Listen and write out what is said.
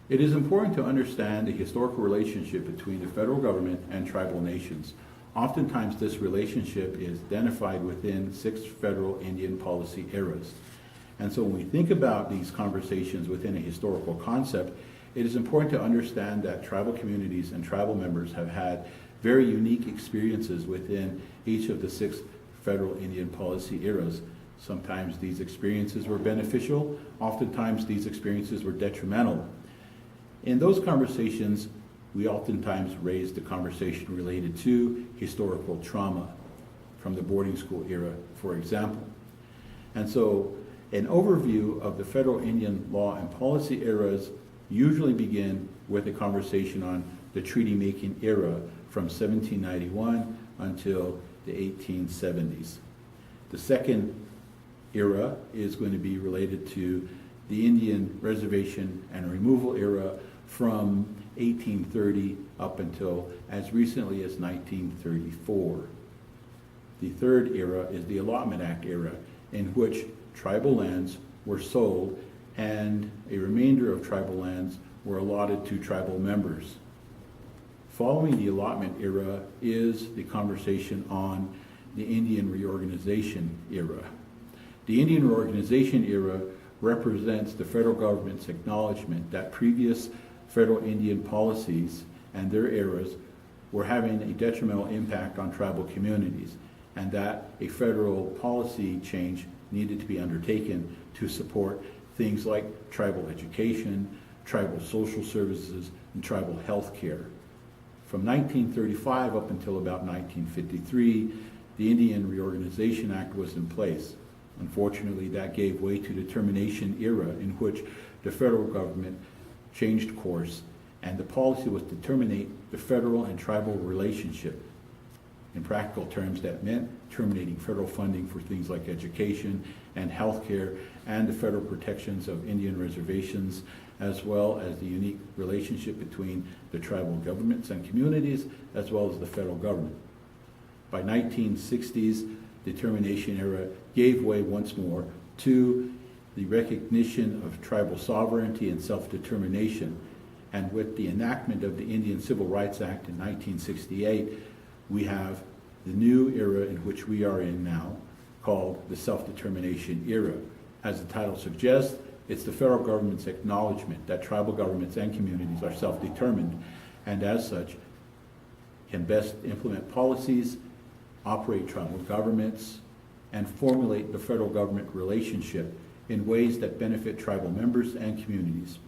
It is important to understand the historical relationship between the federal government and tribal nations. Oftentimes, this relationship is identified within 6 federal Indian policy eras. And so when we think about these conversations within a historical concept, it is important to understand that tribal communities and tribal members have had very unique experiences within each of the 6 federal Indian policy eras. Sometimes these experiences were beneficial, oftentimes these experiences were detrimental. In those conversations, we oftentimes raise the conversation related to historical trauma from the boarding school era, for example. And so an overview of the federal Indian law and policy eras usually begin with a conversation on the treaty-making era from 1791 until the 1870s. The second era is going to be related to the Indian reservation and removal era from 1830 up until as recently as 1934. The third era is the Allotment Act era, in which tribal lands were sold and a remainder of tribal lands were allotted to tribal members. Following the allotment era is the conversation on the Indian reorganization era. The Indian reorganization era represents the federal government's acknowledgement that previous federal Indian policies and their eras were having a detrimental impact on tribal communities, and that a federal policy change needed to be undertaken to support things like tribal education, tribal social services, and tribal health care. From 1935 up until about 1953, the Indian Reorganization Act was in place. Unfortunately, that gave way to the termination era, in which the federal government changed course, and the policy was to terminate the federal and tribal relationship. In practical terms, that meant terminating federal funding for things like education and health care and the federal protections of Indian reservations, as well as the unique relationship between the tribal governments and communities, as well as the federal government. By 1960s, the termination era gave way once more to the recognition of tribal sovereignty and self-determination. And with the enactment of the Indian Civil Rights Act in 1968, we have the new era in which we are in now, called the self-determination era. As the title suggests, it's the federal government's acknowledgement that tribal governments and communities are self-determined, and as such, can best implement policies, operate tribal governments, and formulate the federal government relationship in ways that benefit tribal members and communities.